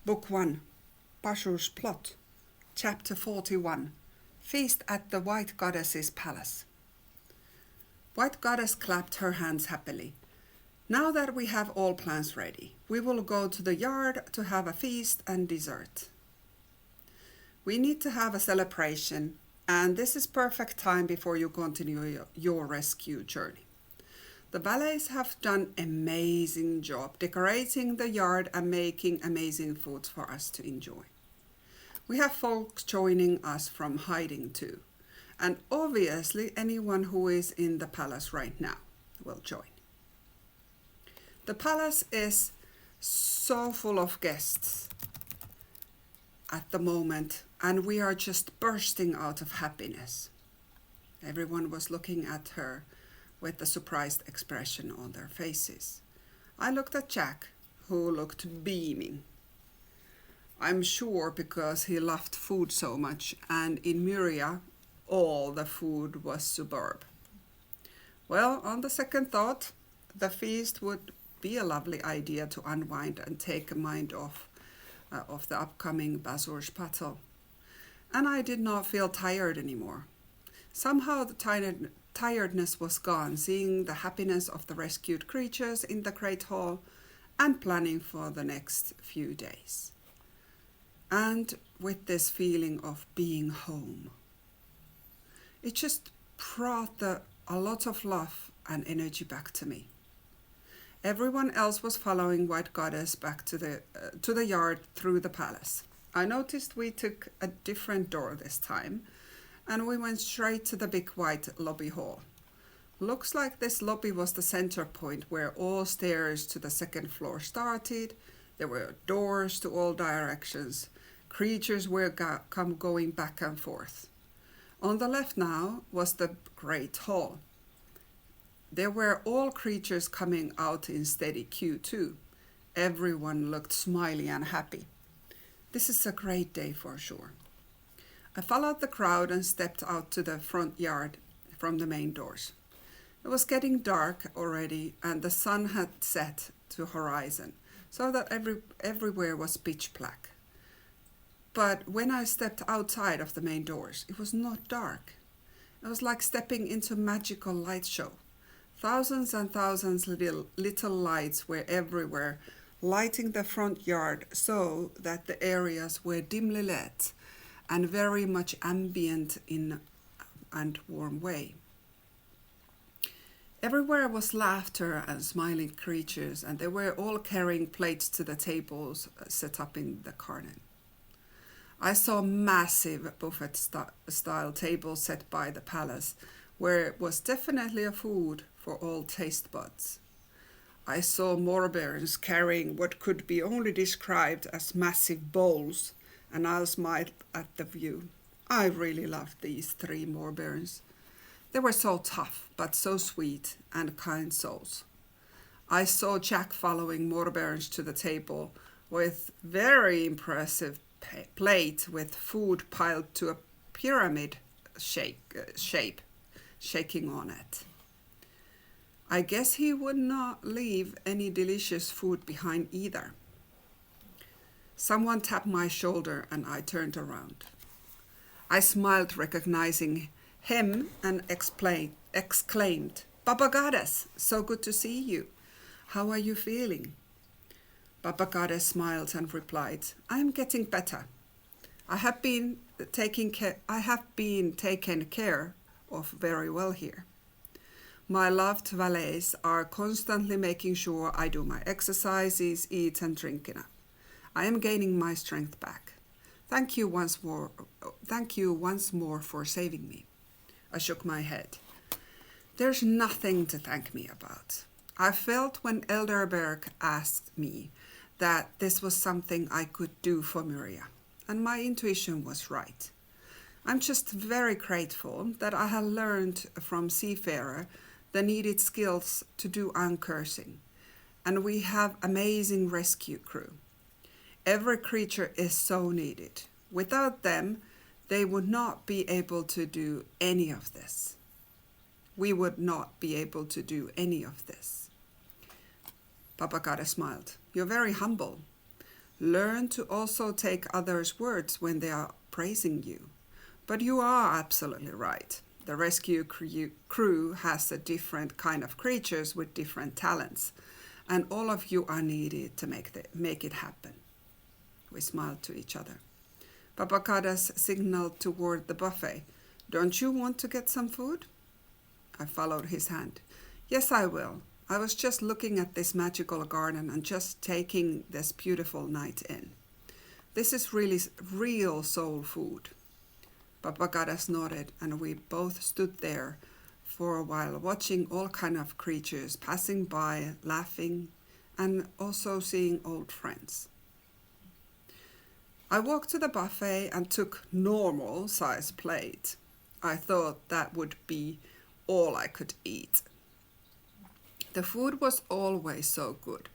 Book 1, Bazur's Plot, Chapter 41, Feast at the White Goddess's Palace. White Goddess clapped her hands happily. Now that we have all plans ready, we will go to the yard to have a feast and dessert. We need to have a celebration, and this is perfect time before you continue your rescue journey. The valets have done an amazing job decorating the yard and making amazing food for us to enjoy. We have folks joining us from hiding too, and obviously anyone who is in the palace right now will join. The palace is so full of guests at the moment, and we are just bursting out of happiness. Everyone was looking at her with a surprised expression on their faces. I looked at Jack, who looked beaming. I'm sure because he loved food so much, and in Myria, all the food was superb. Well, on the second thought, the feast would be a lovely idea to unwind and take a mind off of the upcoming Bazur's battle. And I did not feel tired anymore. Somehow the tiredness was gone, seeing the happiness of the rescued creatures in the great hall and planning for the next few days. And with this feeling of being home. It just brought a lot of love and energy back to me. Everyone else was following White Goddess back to the yard through the palace. I noticed we took a different door this time, and we went straight to the big white lobby hall. Looks like this lobby was the center point where all stairs to the second floor started. There were doors to all directions. Creatures were going back and forth. On the left now was the great hall. There were all creatures coming out in steady queue too. Everyone looked smiley and happy. This is a great day for sure. I followed the crowd and stepped out to the front yard from the main doors. It was getting dark already, and the sun had set to horizon, so that everywhere was pitch black. But when I stepped outside of the main doors, it was not dark. It was like stepping into a magical light show. Thousands and thousands little lights were everywhere, lighting the front yard so that the areas were dimly lit and very much ambient in and warm way. Everywhere was laughter and smiling creatures, and they were all carrying plates to the tables set up in the garden. I saw massive buffet-style tables set by the palace, where it was definitely a food for all taste buds. I saw moorbarons carrying what could be only described as massive bowls, and I smiled at the view. I really loved these 3 moorbarons. They were so tough, but so sweet and kind souls. I saw Jack following moorbarons to the table with very impressive plate with food piled to a pyramid shape, shaking on it. I guess he would not leave any delicious food behind either. Someone tapped my shoulder and I turned around. I smiled, recognizing him, and exclaimed, "Baba Goddess, so good to see you. How are you feeling?" Baba Goddess smiled and replied, "I am getting better. I have been taken care of very well here. My loved valets are constantly making sure I do my exercises, eat and drink enough. I am gaining my strength back. Thank you once more for saving me." I shook my head. There's nothing to thank me about. I felt when Elderberg asked me that this was something I could do for Myria, and my intuition was right. I'm just very grateful that I have learned from Seafarer the needed skills to do uncursing, and we have amazing rescue crew. Every creature is so needed. Without them, they would not be able to do any of this. We would not be able to do any of this. Baba Goddess smiled. You're very humble. Learn to also take others' words when they are praising you. But you are absolutely right. The rescue crew has a different kind of creatures with different talents, and all of you are needed to make it happen. We smiled to each other. Papakadas signaled toward the buffet. Don't you want to get some food? I followed his hand. Yes, I will. I was just looking at this magical garden and just taking this beautiful night in. This is really real soul food. Papagadas nodded, and we both stood there for a while, watching all kind of creatures passing by, laughing, and also seeing old friends. I walked to the buffet and took normal size plate. I thought that would be all I could eat. The food was always so good.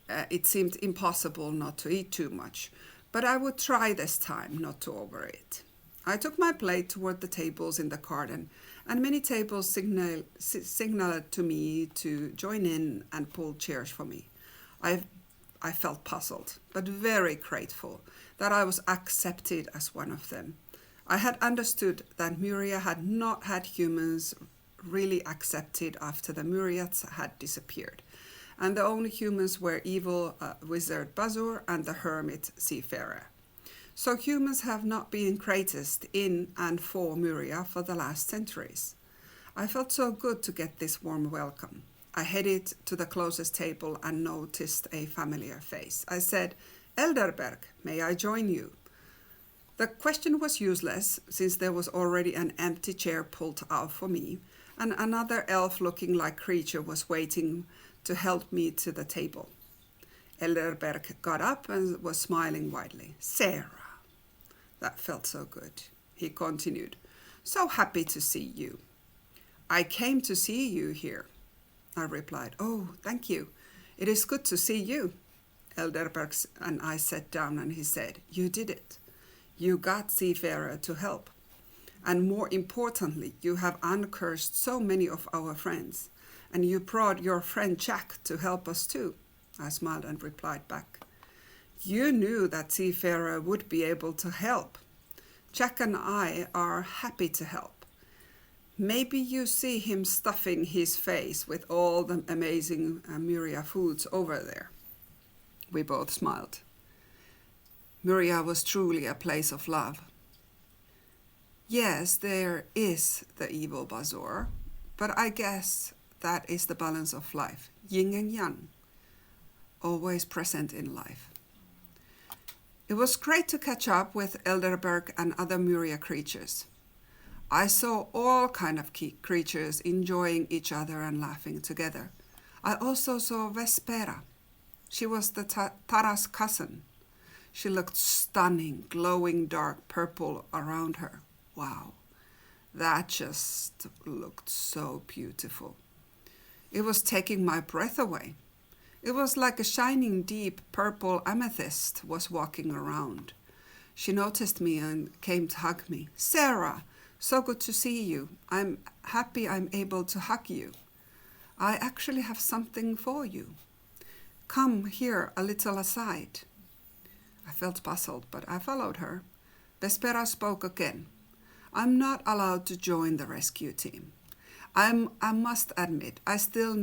It seemed impossible not to eat too much, but I would try this time not to overeat. I took my plate toward the tables in the garden, and many tables signaled to me to join in and pull chairs for me. I felt puzzled, but very grateful that I was accepted as one of them. I had understood that Myria had not had humans really accepted after the Myriads had disappeared, and the only humans were evil wizard Bazur and the hermit seafarer. So humans have not been greatest in and for Myria for the last centuries. I felt so good to get this warm welcome. I headed to the closest table and noticed a familiar face. I said, Elderberg, may I join you? The question was useless, since there was already an empty chair pulled out for me, and another elf-looking like creature was waiting to help me to the table. Elderberg got up and was smiling widely. Sarah. That felt so good. He continued, so happy to see you. I came to see you here. I replied, oh, thank you. It is good to see you. Elderberg and I sat down, and he said, you did it. You got Seafarer to help. And more importantly, you have uncursed so many of our friends, and you brought your friend Jack to help us too. I smiled and replied back, you knew that Seafarer would be able to help. Jack and I are happy to help. Maybe you see him stuffing his face with all the amazing Myria foods over there. We both smiled. Myria was truly a place of love. Yes, there is the evil Bazur, but I guess that is the balance of life, yin and yang, always present in life. It was great to catch up with Elderberg and other Myria creatures. I saw all kind of creatures enjoying each other and laughing together. I also saw Vespera. She was the Tara's cousin. She looked stunning, glowing dark purple around her. Wow, that just looked so beautiful. It was taking my breath away. It was like a shining deep purple amethyst was walking around. She noticed me and came to hug me. Sarah, so good to see you. I'm happy I'm able to hug you. I actually have something for you. Come here a little aside. I felt puzzled, but I followed her. Vespera spoke again. I'm not allowed to join the rescue team. I must admit, I still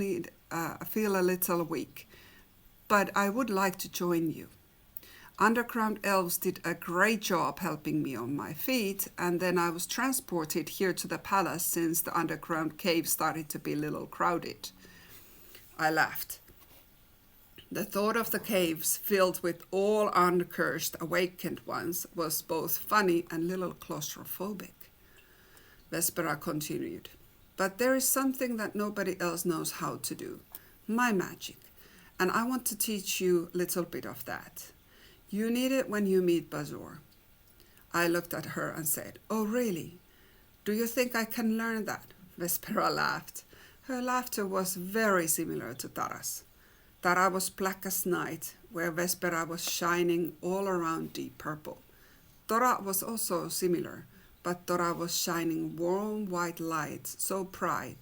feel a little weak, but I would like to join you. Underground elves did a great job helping me on my feet, and then I was transported here to the palace since the underground cave started to be a little crowded. I laughed. The thought of the caves filled with all uncursed awakened ones was both funny and a little claustrophobic. Vespera continued, but there is something that nobody else knows how to do, my magic, and I want to teach you a little bit of that. You need it when you meet Bazur. I looked at her and said, oh really? Do you think I can learn that? Vespera laughed. Her laughter was very similar to Tara's. Tara was black as night, where Vespera was shining all around deep purple. Tora was also similar, but Tora was shining warm white light so bright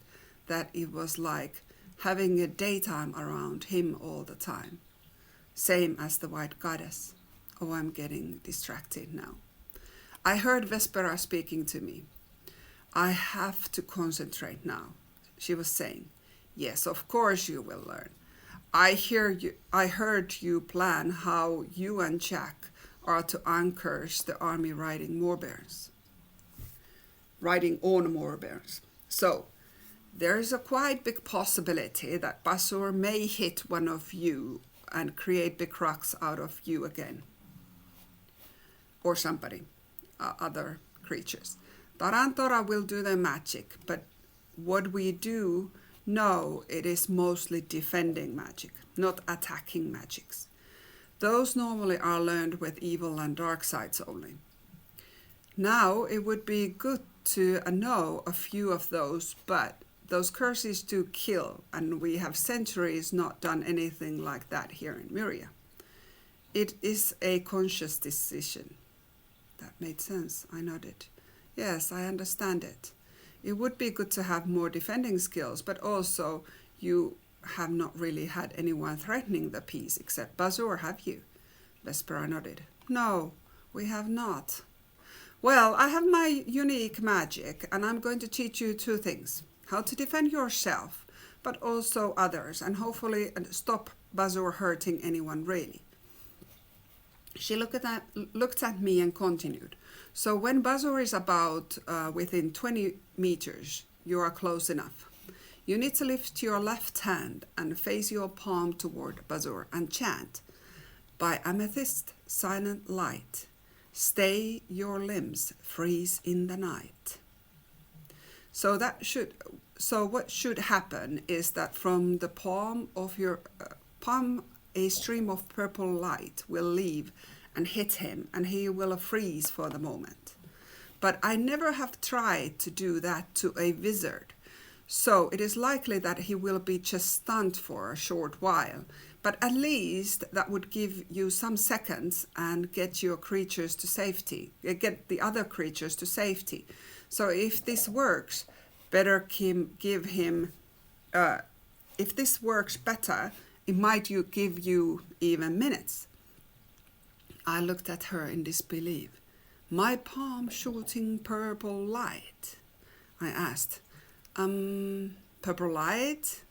that it was like having a daytime around him all the time. Same as the white goddess. Oh, I'm getting distracted now. I heard Vespera speaking to me. I have to concentrate now, she was saying. Yes, of course you will learn. I heard you plan how you and Jack are to encourage the army riding on more bears. So, there is a quite big possibility that Bazur may hit one of you and create big rocks out of you again. Or somebody, other creatures. Tarantora will do the magic, but what we do know, it is mostly defending magic, not attacking magics. Those normally are learned with evil and dark sides only. Now it would be good to know a few of those, but those curses do kill, and we have centuries not done anything like that here in Myria. It is a conscious decision. That made sense, I nodded. Yes, I understand it. It would be good to have more defending skills, but also you have not really had anyone threatening the peace except Bazur, have you? Vespera nodded. No, we have not. Well, I have my unique magic, and I'm going to teach you two things. How to defend yourself, but also others, and hopefully stop Bazur hurting anyone really. She looked at me and continued. So when Bazur is about within 20 meters, you are close enough. You need to lift your left hand and face your palm toward Bazur and chant, by amethyst, silent light, stay your limbs, freeze in the night. So what should happen is that from the palm of your palm, a stream of purple light will leave and hit him, and he will freeze for the moment. But I never have tried to do that to a wizard, so it is likely that he will be just stunned for a short while, but at least that would give you some seconds and get your creatures to safety, get the other creatures to safety. So if this works, give him, if this works better, it might give you even minutes. I looked at her in disbelief. My palm shooting purple light? I asked. Purple light?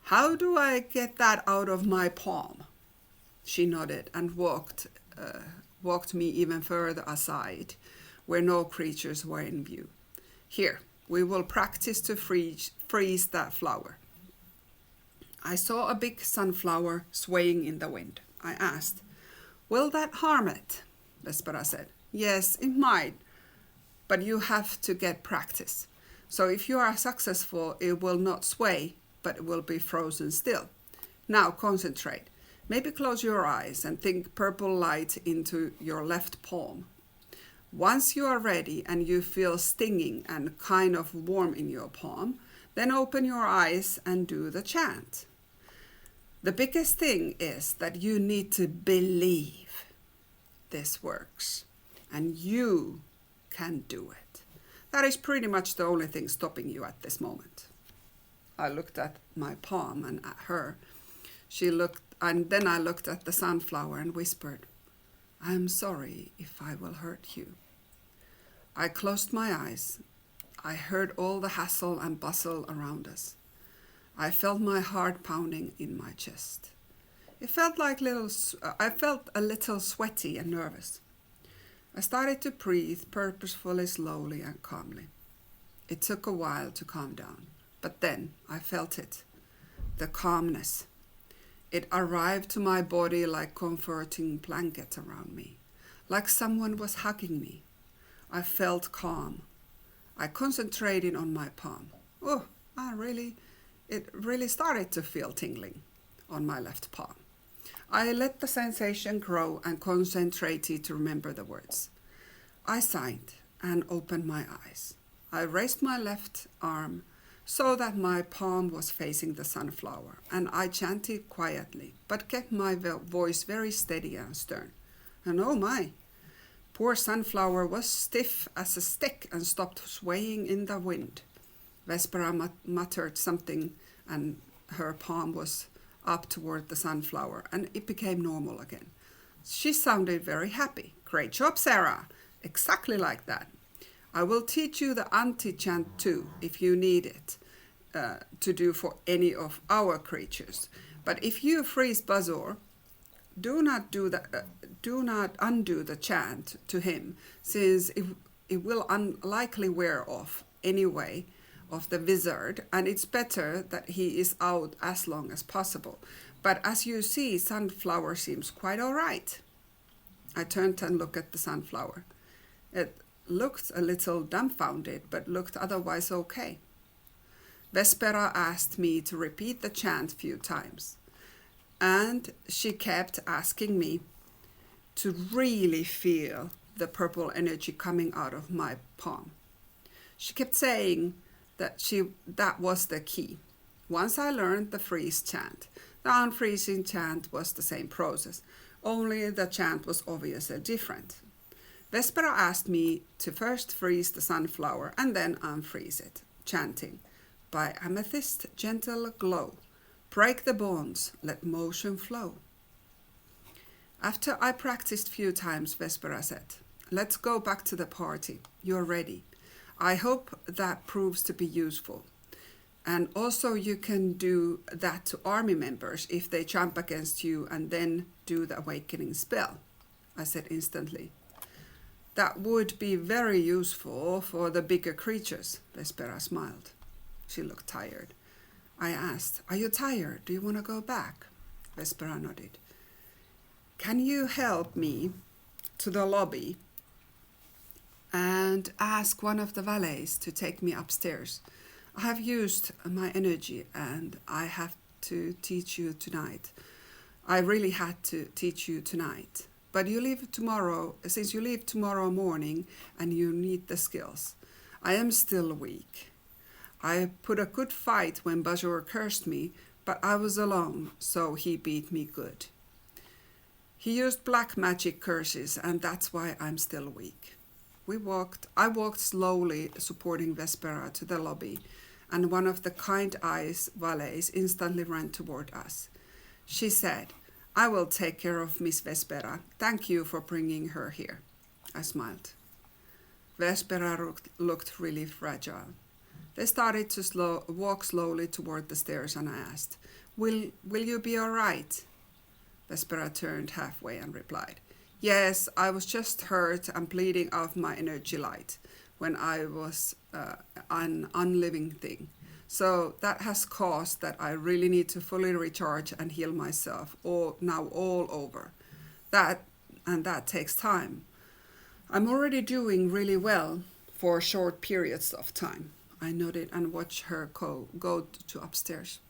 How do I get that out of my palm? She nodded and walked me even further aside, where no creatures were in view. Here, we will practice to freeze that flower. I saw a big sunflower swaying in the wind. I asked, will that harm it? Vespera said. Yes, it might, but you have to get practice. So if you are successful, it will not sway, but it will be frozen still. Now concentrate. Maybe close your eyes and think purple light into your left palm. Once you are ready and you feel stinging and kind of warm in your palm, then open your eyes and do the chant. The biggest thing is that you need to believe this works, and you can do it. That is pretty much the only thing stopping you at this moment. I looked at my palm and at her. She looked, and then I looked at the sunflower and whispered, I am sorry if I will hurt you. I closed my eyes. I heard all the hassle and bustle around us. I felt my heart pounding in my chest. I felt a little sweaty and nervous. I started to breathe purposefully, slowly and calmly. It took a while to calm down, but then I felt it, the calmness. It arrived to my body like comforting blanket around me, like someone was hugging me. I felt calm. I concentrated on my palm. Oh, it really started to feel tingling on my left palm. I let the sensation grow and concentrated to remember the words. I sighed and opened my eyes. I raised my left arm so that my palm was facing the sunflower, and I chanted quietly, but kept my voice very steady and stern. And oh my! Poor sunflower was stiff as a stick and stopped swaying in the wind. Vespera muttered something, and her palm was up toward the sunflower, and it became normal again. She sounded very happy. Great job, Sarah. Exactly like that. I will teach you the anti-chant too, if you need it, to do for any of our creatures. But if you freeze Bazur, do not undo the chant to him, since it will unlikely wear off anyway of the wizard, and it's better that he is out as long as possible. But as you see, Sunflower seems quite all right. I turned and looked at the Sunflower. It looked a little dumbfounded, but looked otherwise okay. Vespera asked me to repeat the chant a few times, and she kept asking me to really feel the purple energy coming out of my palm. She kept saying that was the key. Once I learned the freeze chant, the unfreezing chant was the same process, only the chant was obviously different. Vespera asked me to first freeze the sunflower and then unfreeze it, chanting, "By amethyst gentle glow, break the bonds, let motion flow." After I practiced few times, Vespera said, "Let's go back to the party. You're ready. I hope that proves to be useful. And also you can do that to army members if they jump against you and then do the awakening spell," I said instantly. "That would be very useful for the bigger creatures," Vespera smiled. She looked tired. I asked, "Are you tired? Do you want to go back?" Vespera nodded. "Can you help me to the lobby and ask one of the valets to take me upstairs? I have used my energy and I have to teach you tonight. I really had to teach you tonight. But you leave tomorrow, since you leave tomorrow morning and you need the skills. I am still weak. I put a good fight when Bazur cursed me, but I was alone, so he beat me good. He used black magic curses, and that's why I'm still weak." I walked slowly, supporting Vespera to the lobby, and one of the kind eyes valets instantly ran toward us. She said, "I will take care of Miss Vespera. Thank you for bringing her here." I smiled. Vespera looked really fragile. They started to walk slowly toward the stairs, and I asked, Will you be all right?" Vespera turned halfway and replied, "Yes, I was just hurt and bleeding out my energy light when I was an unliving thing. So that has caused that I really need to fully recharge and heal myself all over. That takes time. I'm already doing really well for short periods of time." I nodded and watched her go to upstairs.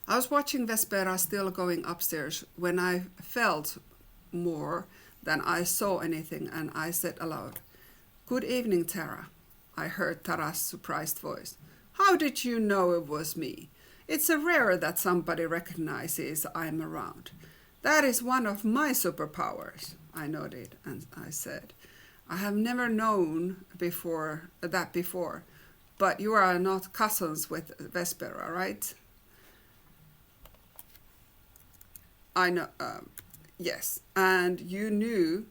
I was watching Vespera still going upstairs when I felt more than I saw anything, and I said aloud, "Good evening, Tara." I heard Tara's surprised voice. "How did you know it was me? It's rare that somebody recognizes I'm around. That is one of my superpowers." I nodded and I said, "I have never known before, but you are not cousins with Vespera, right?" I know, yes. "And you knew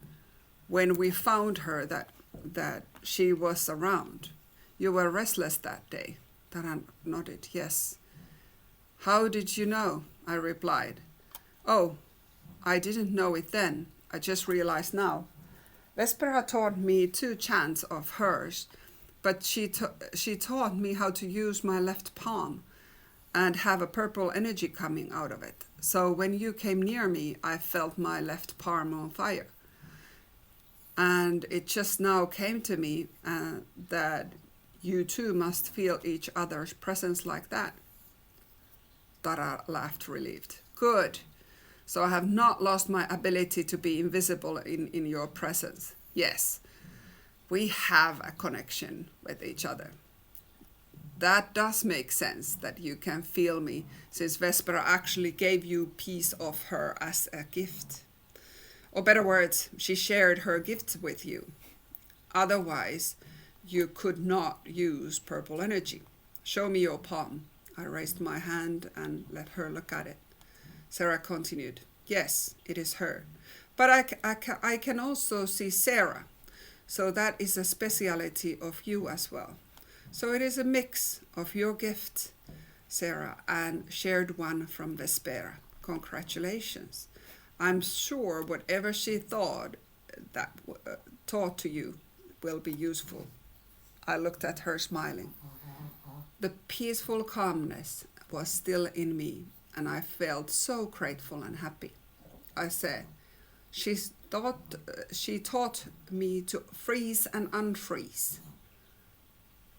when we found her that she was around. You were restless that day." Tara nodded, "Yes." "How did you know?" I replied. "Oh, I didn't know it then. I just realized now. Vespera taught me 2 chants of hers, but she taught me how to use my left palm and have a purple energy coming out of it. So when you came near me, I felt my left palm on fire. And it just now came to me that you too must feel each other's presence like that." Tara laughed, relieved. "Good. So I have not lost my ability to be invisible in your presence. Yes, we have a connection with each other. That does make sense that you can feel me, since Vespera actually gave you a piece of her as a gift. Or better words, she shared her gift with you. Otherwise, you could not use purple energy. Show me your palm." I raised my hand and let her look at it. Sarah continued, Yes, it is her. But I can also see Sarah. So that is a speciality of you as well. So it is a mix of your gift, Sarah, and shared one from Vespera. Congratulations. I'm sure whatever she taught to you will be useful. I looked at her smiling. The peaceful calmness was still in me, and I felt so grateful and happy. I said, she taught me to freeze and unfreeze.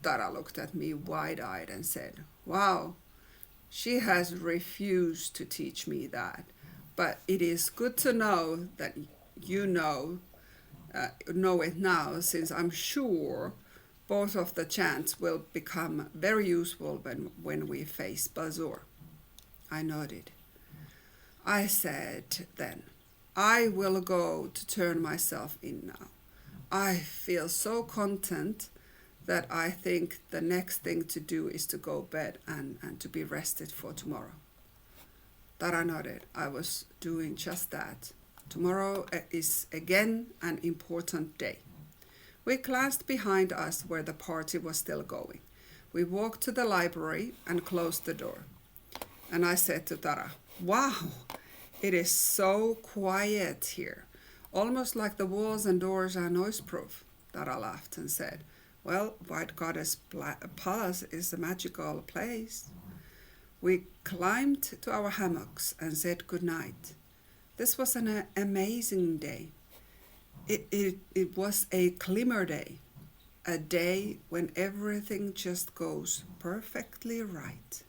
Tara looked at me wide-eyed and said, wow, she has refused to teach me that, but it is good to know that you know it now, since I'm sure both of the chants will become very useful when we face Bazur. I nodded. I said then, I will go to turn myself in now. I feel so content that I think the next thing to do is to go to bed and to be rested for tomorrow. Tara nodded. I was doing just that. Tomorrow is again an important day. We glanced behind us where the party was still going. We walked to the library and closed the door. And I said to Tara, wow, it is so quiet here. Almost like the walls and doors are noise-proof. Tara laughed and said, well, White Goddess Palace is a magical place. We climbed to our hammocks and said good night. This was an amazing day. It was a glimmer day, a day when everything just goes perfectly right.